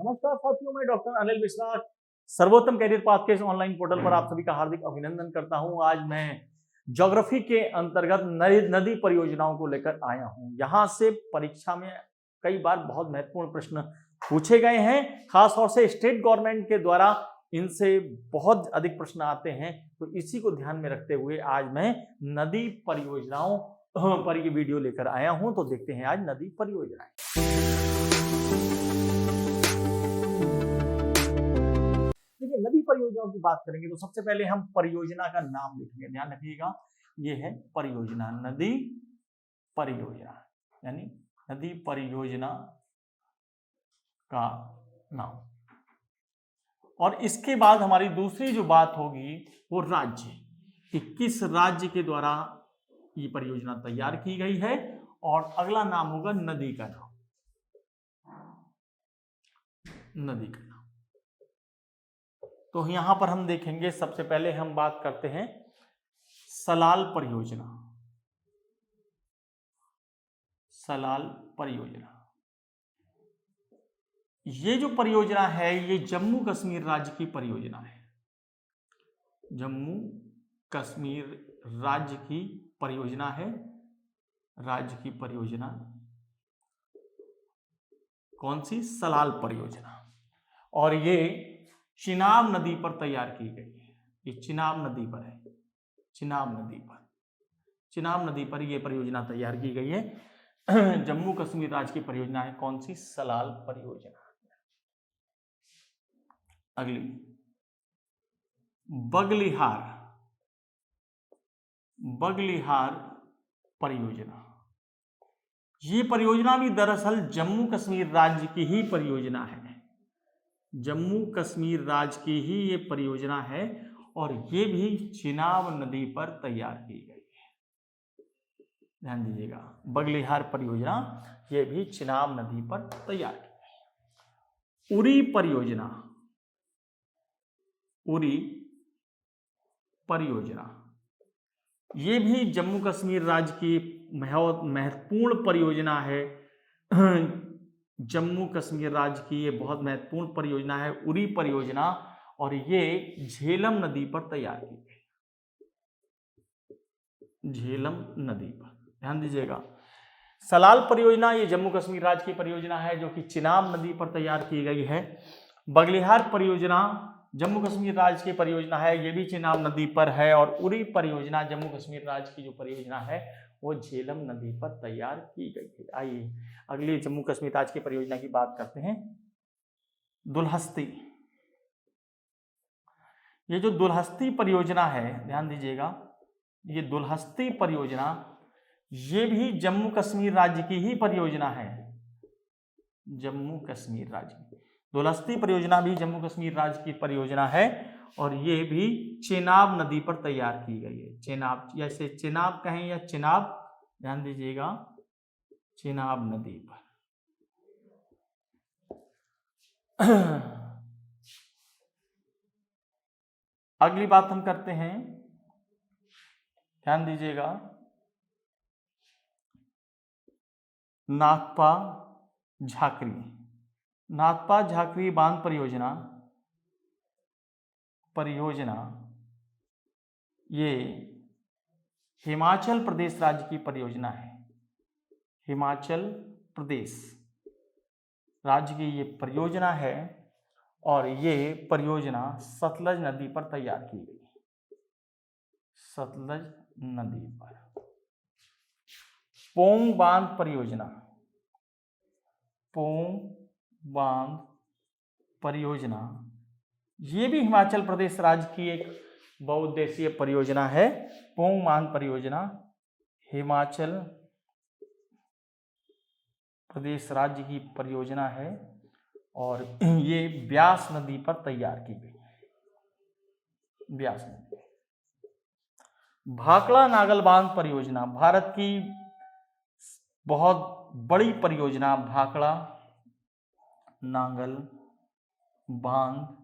नमस्कार साथियों, मैं डॉक्टर अनिल मिश्रा सर्वोत्तम कैरियर पाथ के इस ऑनलाइन पोर्टल पर आप सभी का हार्दिक अभिनंदन करता हूं। आज मैं ज्योग्राफी के अंतर्गत नदी परियोजनाओं को लेकर आया हूं। यहां से परीक्षा में कई बार बहुत महत्वपूर्ण प्रश्न पूछे गए हैं, खासतौर से स्टेट गवर्नमेंट के द्वारा इनसे बहुत अधिक प्रश्न आते हैं। तो इसी को ध्यान में रखते हुए आज मैं नदी परियोजनाओं पर ये वीडियो लेकर आया हूं। तो देखते हैं आज नदी परियोजनाएं। देखिए, नदी परियोजनाओं की बात करेंगे तो सबसे पहले हम परियोजना का नाम लिखेंगे। ध्यान रखिएगा, ये है परियोजना, नदी परियोजना, यानी नदी परियोजना का नाम। और इसके बाद हमारी दूसरी जो बात होगी वो राज्य, कि किस राज्य के द्वारा ये परियोजना तैयार की गई है। और अगला नाम होगा नदी का नाम, नदी का नाम। तो यहां पर हम देखेंगे, सबसे पहले हम बात करते हैं सलाल परियोजना। सलाल परियोजना, ये जो परियोजना है ये जम्मू कश्मीर राज्य की परियोजना है। जम्मू कश्मीर राज्य की परियोजना है। राज्य की परियोजना कौन सी? सलाल परियोजना। और ये चिनाब नदी पर तैयार की गई है। ये चिनाब नदी पर है, चिनाब नदी पर, चिनाब नदी पर यह परियोजना तैयार की गई है। जम्मू कश्मीर राज्य की परियोजना है कौन सी? सलाल परियोजना। अगली बगलिहार, बगलिहार परियोजना। ये परियोजना भी दरअसल जम्मू कश्मीर राज्य की ही परियोजना है। जम्मू कश्मीर राज्य की ही ये परियोजना है और ये भी चिनाब नदी पर तैयार की गई है। ध्यान दीजिएगा, बगलिहार परियोजना ये भी चिनाब नदी पर तैयार की गई। उरी परियोजना, उरी परियोजना ये भी जम्मू कश्मीर राज्य की महत्वपूर्ण परियोजना है। जम्मू कश्मीर राज्य की ये बहुत महत्वपूर्ण परियोजना है, उरी परियोजना। और ये झेलम नदी पर तैयार की गई, झेलम नदी पर। ध्यान दीजिएगा, सलाल परियोजना ये जम्मू कश्मीर राज्य की परियोजना है जो कि चिनाब नदी पर तैयार की गई है। बगलिहार परियोजना जम्मू कश्मीर राज्य की परियोजना है, ये भी चिनाब नदी पर है। और उरी परियोजना जम्मू कश्मीर राज्य की जो परियोजना है वो झेलम नदी पर तैयार की गई है। आइए अगली जम्मू कश्मीर राज्य की परियोजना की बात करते हैं, दुल्हस्ती। ये जो दुल्हस्ती परियोजना है, ध्यान दीजिएगा, ये दुल्हस्ती परियोजना ये भी जम्मू कश्मीर राज्य की ही परियोजना है। जम्मू कश्मीर राज्य की दुल्हस्ती परियोजना भी जम्मू कश्मीर राज्य की परियोजना है और ये भी चेनाब नदी पर तैयार की गई है। चेनाब, जैसे चेनाब कहें या चिनाब, ध्यान दीजिएगा, चेनाब नदी पर। अगली बात हम करते हैं, ध्यान दीजिएगा, नाथपा झाकरी। नाथपा झाकरी बांध परियोजना, परियोजना ये हिमाचल प्रदेश राज्य की परियोजना है। हिमाचल प्रदेश राज्य की ये परियोजना है और ये परियोजना सतलज नदी पर तैयार की गई, सतलज नदी पर। पोंग बांध परियोजना, पोंग बांध परियोजना ये भी हिमाचल प्रदेश राज्य की एक बहुउद्देशीय परियोजना है। पोंग बांध परियोजना हिमाचल प्रदेश राज्य की परियोजना है और ये ब्यास नदी पर तैयार की गई, ब्यास नदी। भाखड़ा नागल बांध परियोजना भारत की बहुत बड़ी परियोजना, भाखड़ा नागल बांध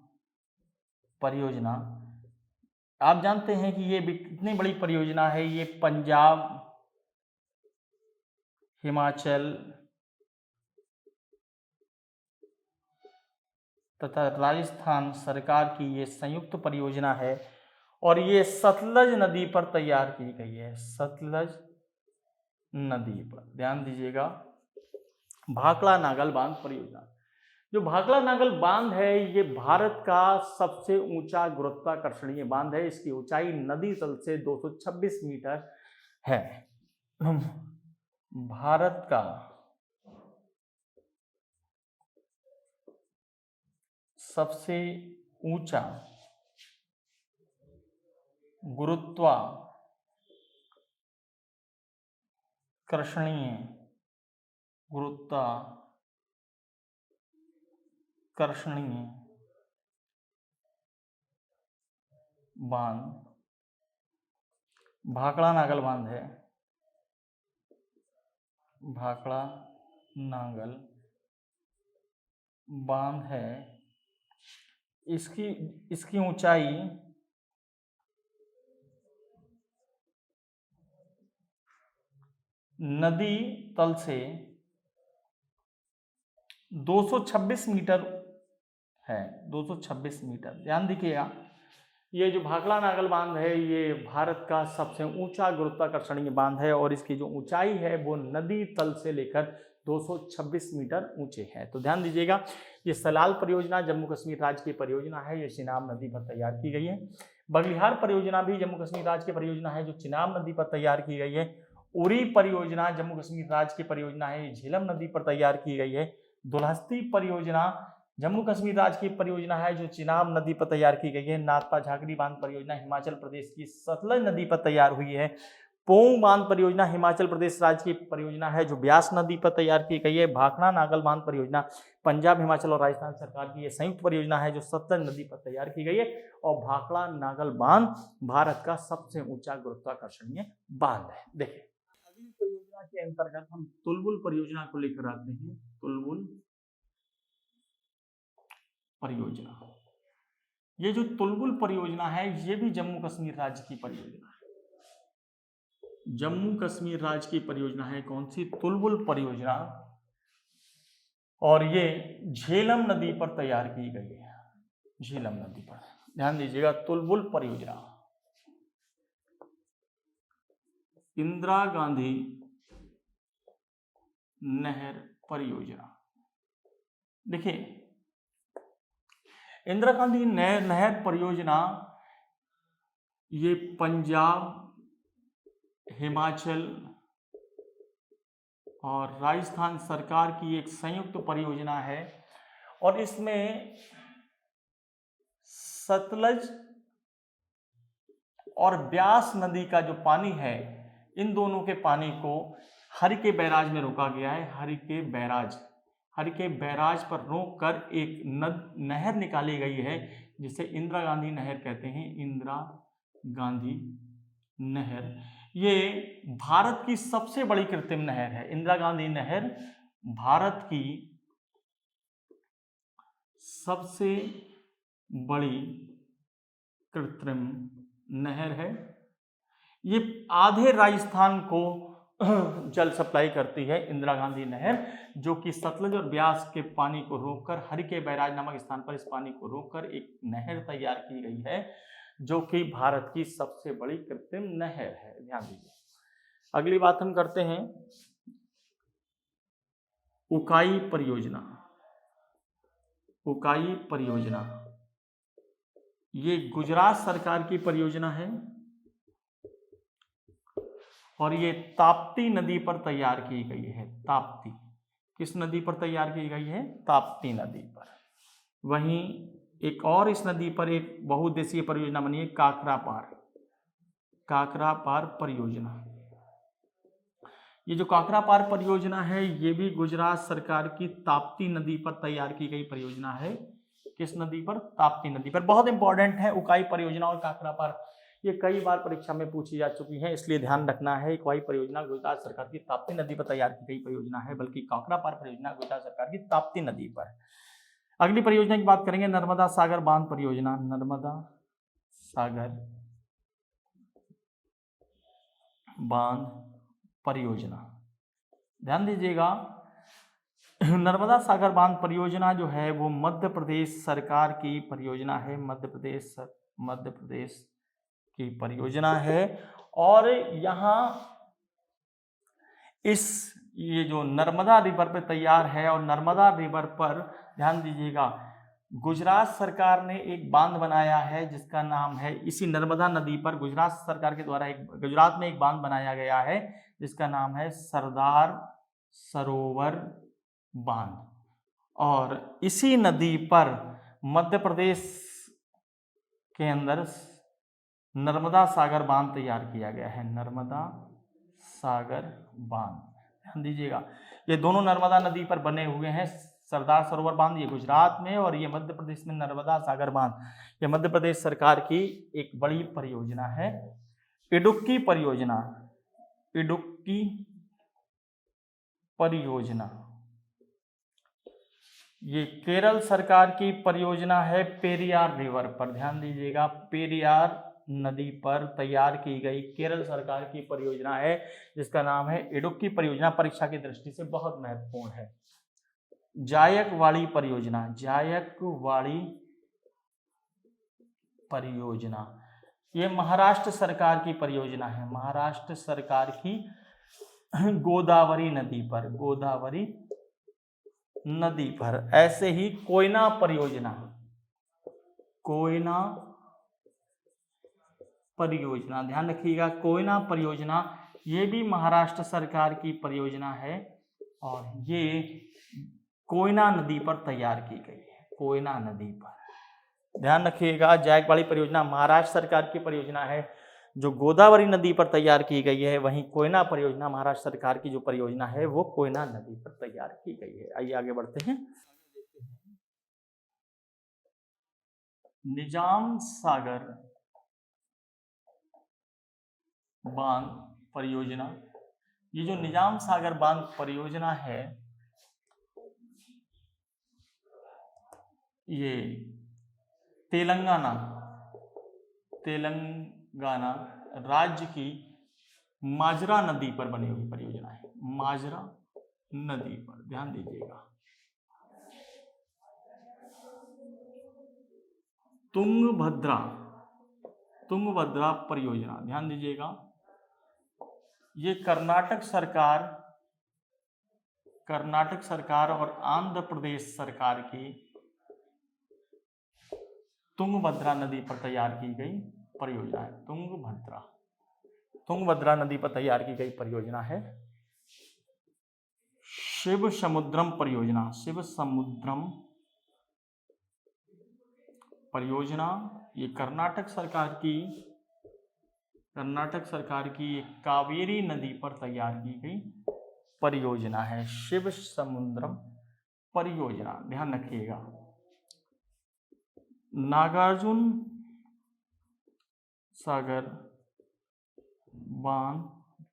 परियोजना। आप जानते हैं कि ये कितनी बड़ी परियोजना है। ये पंजाब, हिमाचल, तथा राजस्थान सरकार की ये संयुक्त परियोजना है और ये सतलज नदी पर तैयार की गई है। सतलज नदी पर ध्यान दीजिएगा। भाखड़ा नागल बांध परियोजना, जो भाखड़ा नागल बांध है ये भारत का सबसे ऊंचा गुरुत्वाकर्षणीय बांध है। इसकी ऊंचाई नदी तल से 226 मीटर है। भारत का सबसे ऊंचा गुरुत्वाकर्षणीय बांध भाखड़ा नागल बांध है। भाखड़ा नागल बांध है। इसकी ऊंचाई नदी तल से 226 मीटर है। 226 मीटर। ध्यान दीजिएगा, ये जो भाखड़ा नागल बांध है ये भारत का सबसे ऊंचा गुरुत्वाकर्षणीय बांध है और इसकी जो ऊंचाई है वो नदी तल से लेकर 226 मीटर ऊंचे है। तो ध्यान दीजिएगा, ये सलाल परियोजना जम्मू कश्मीर राज्य की परियोजना है। ये चिनाब नदी पर तैयार की गई है। बगलिहार परियोजना भी जम्मू कश्मीर राज्य की परियोजना है जो चिनाब नदी पर तैयार की गई है। उरी परियोजना जम्मू कश्मीर राज्य की परियोजना है, ये झेलम नदी पर तैयार की गई है। दुल्हस्ती परियोजना जम्मू कश्मीर राज्य की परियोजना है जो चिनाब नदी पर तैयार की गई है। नाथपा झाकड़ी बांध परियोजना हिमाचल प्रदेश की सतलज नदी पर तैयार हुई है। पोंग बांध परियोजना हिमाचल प्रदेश राज्य की परियोजना है जो ब्यास नदी पर तैयार की गई है। भाखड़ा नागल बांध परियोजना पंजाब, हिमाचल और राजस्थान सरकार की ये संयुक्त परियोजना है जो सतलज नदी पर तैयार की गई है। और भाखड़ा नागल बांध भारत का सबसे ऊंचा गुरुत्वाकर्षणीय बांध है। देखिए, अगली परियोजना के अंतर्गत हम तुलबुल परियोजना को लेकर आते हैं। तुलबुल परियोजना, ये जो तुलबुल परियोजना है ये भी जम्मू कश्मीर राज्य की परियोजना है। जम्मू कश्मीर राज्य की परियोजना है। कौन सी? तुलबुल परियोजना। और ये झेलम नदी पर तैयार की गई है। झेलम नदी पर ध्यान दीजिएगा। तुलबुल परियोजना इंदिरा गांधी नहर परियोजना। देखिए, इंदिरा गांधी नहर परियोजना ये पंजाब, हिमाचल और राजस्थान सरकार की एक संयुक्त परियोजना है और इसमें सतलज और ब्यास नदी का जो पानी है इन दोनों के पानी को हरिके बैराज में रोका गया है। हरिके बैराज पर रोक कर एक नहर निकाली गई है जिसे इंदिरा गांधी नहर कहते हैं। इंदिरा गांधी नहर ये भारत की सबसे बड़ी कृत्रिम नहर है। इंदिरा गांधी नहर भारत की सबसे बड़ी कृत्रिम नहर है। ये आधे राजस्थान को जल सप्लाई करती है इंदिरा गांधी नहर, जो कि सतलज और ब्यास के पानी को रोककर हरिके बैराज नामक स्थान पर इस पानी को रोककर एक नहर तैयार की गई है जो कि भारत की सबसे बड़ी कृत्रिम नहर है। ध्यान दीजिए। अगली बात हम करते हैं उकाई परियोजना। उकाई परियोजना ये गुजरात सरकार की परियोजना है और ये ताप्ती नदी पर तैयार की गई है। ताप्ती किस नदी पर तैयार की गई है? ताप्ती नदी पर। वहीं एक और इस नदी पर एक बहुउद्देशीय परियोजना बनी है, काकरापार परियोजना। ये जो काकरापार परियोजना है ये भी गुजरात सरकार की ताप्ती नदी पर तैयार की गई परियोजना है। किस नदी पर? ताप्ती नदी पर। बहुत इंपॉर्टेंट है उकाई परियोजना और काकरापार, ये कई बार परीक्षा में पूछी जा चुकी है, इसलिए ध्यान रखना है। उकाई परियोजना गुजरात सरकार की ताप्ती नदी पर तैयार की गई परियोजना है, बल्कि काकरापार परियोजना गुजरात सरकार की ताप्ती नदी पर। अगली परियोजना की बात करेंगे नर्मदा सागर बांध परियोजना। नर्मदा सागर बांध परियोजना। ध्यान दीजिएगा, नर्मदा सागर बांध परियोजना जो है वो मध्य प्रदेश सरकार की परियोजना है, मध्य प्रदेश की परियोजना है। और यहाँ ये जो नर्मदा रिवर पे तैयार है, और नर्मदा रिवर पर ध्यान दीजिएगा गुजरात सरकार ने एक बांध बनाया है जिसका नाम है, इसी नर्मदा नदी पर गुजरात सरकार के द्वारा गुजरात में एक बांध बनाया गया है जिसका नाम है सरदार सरोवर बांध। और इसी नदी पर मध्य प्रदेश के अंदर नर्मदा सागर बांध तैयार किया गया है, नर्मदा सागर बांध। ध्यान दीजिएगा ये दोनों नर्मदा नदी पर बने हुए हैं, सरदार सरोवर बांध ये गुजरात में और ये मध्य प्रदेश में नर्मदा सागर बांध। ये मध्य प्रदेश सरकार की एक बड़ी परियोजना है। इडुक्की परियोजना, इडुक्की परियोजना ये केरल सरकार की परियोजना है, पेरियार रिवर पर। ध्यान दीजिएगा पेरियार नदी पर तैयार की गई केरल सरकार की परियोजना है जिसका नाम है इडुक्की परियोजना। परीक्षा की दृष्टि से बहुत महत्वपूर्ण है। जायकवाड़ी परियोजना, जायकवाड़ी परियोजना ये महाराष्ट्र सरकार की परियोजना है, महाराष्ट्र सरकार की गोदावरी नदी पर, गोदावरी नदी पर। ऐसे ही कोयना परियोजना, कोयना परियोजना ध्यान रखिएगा, कोयना परियोजना ये भी महाराष्ट्र सरकार की परियोजना है और ये कोयना नदी पर तैयार की गई है, कोयना नदी पर। ध्यान रखिएगा जायकवाड़ी परियोजना महाराष्ट्र सरकार की परियोजना है जो गोदावरी नदी पर तैयार की गई है, वहीं कोयना परियोजना महाराष्ट्र सरकार की जो परियोजना है वो कोयना नदी पर तैयार की गई है। आइए आगे बढ़ते हैं। निजाम सागर बांध परियोजना, ये जो निजाम सागर बांध परियोजना है ये तेलंगाना राज्य की माजरा नदी पर बनी हुई परियोजना है, माजरा नदी पर। ध्यान दीजिएगा तुंगभद्रा परियोजना, ध्यान दीजिएगा ये कर्नाटक सरकार और आंध्र प्रदेश सरकार की तुंगभद्रा नदी पर तैयार की गई परियोजना है। तुंगभद्रा नदी पर तैयार की गई परियोजना है। शिव समुद्रम परियोजना, शिव समुद्रम परियोजना ये कर्नाटक सरकार की एक कावेरी नदी पर तैयार की गई परियोजना है, शिव समुद्रम परियोजना। ध्यान रखिएगा नागार्जुन सागर बांध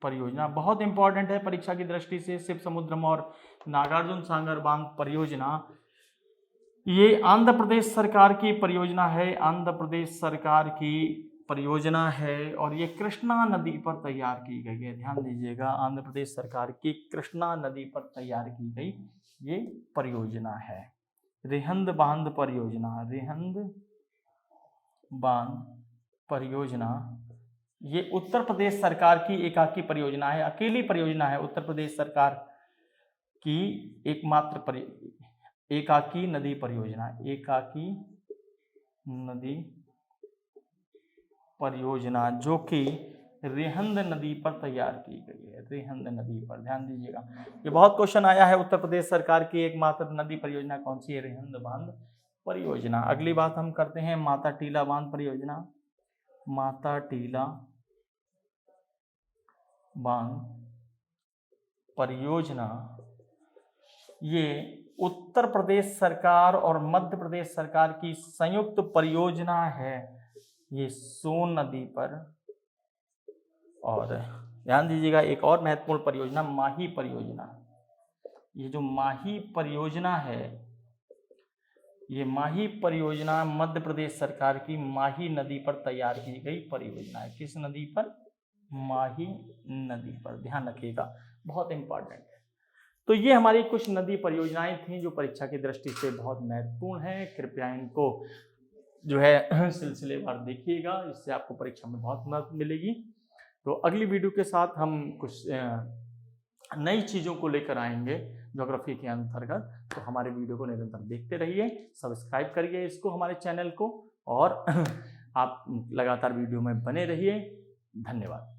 परियोजना बहुत इंपॉर्टेंट है परीक्षा की दृष्टि से। शिव समुद्रम और नागार्जुन सागर बांध परियोजना ये आंध्र प्रदेश सरकार की परियोजना है, आंध्र प्रदेश सरकार की परियोजना है और ये कृष्णा नदी पर तैयार की गई है। ध्यान दीजिएगा आंध्र प्रदेश सरकार की कृष्णा नदी पर तैयार की गई ये परियोजना है। रिहंद बांध परियोजना, रिहंद बांध परियोजना ये उत्तर प्रदेश सरकार की एकाकी परियोजना है, अकेली परियोजना है उत्तर प्रदेश सरकार की एकमात्र एकाकी नदी परियोजना, एकाकी नदी परियोजना जो कि रिहंद नदी पर तैयार की गई है, रिहंद नदी पर। ध्यान दीजिएगा ये बहुत क्वेश्चन आया है, उत्तर प्रदेश सरकार की एकमात्र नदी परियोजना कौन सी है? रिहंद बांध परियोजना। अगली बात हम करते हैं माता टीला बांध परियोजना। माता टीला बांध परियोजना ये उत्तर प्रदेश सरकार और मध्य प्रदेश सरकार की संयुक्त परियोजना है, ये सोन नदी पर। और ध्यान दीजिएगा एक और महत्वपूर्ण परियोजना माही परियोजना। ये जो माही परियोजना है ये माही परियोजना मध्य प्रदेश सरकार की माही नदी पर तैयार की गई परियोजना है। किस नदी पर? माही नदी पर। ध्यान रखिएगा बहुत इंपॉर्टेंट है। तो ये हमारी कुछ नदी परियोजनाएं थी जो परीक्षा की दृष्टि से बहुत महत्वपूर्ण है। कृपया इनको जो है सिलसिलेवार देखिएगा, इससे आपको परीक्षा में बहुत मदद मिलेगी। तो अगली वीडियो के साथ हम कुछ नई चीज़ों को लेकर आएंगे ज्योग्राफी के अंतर्गत। तो हमारे वीडियो को निरंतर देखते रहिए, सब्सक्राइब करिए इसको, हमारे चैनल को, और आप लगातार वीडियो में बने रहिए। धन्यवाद।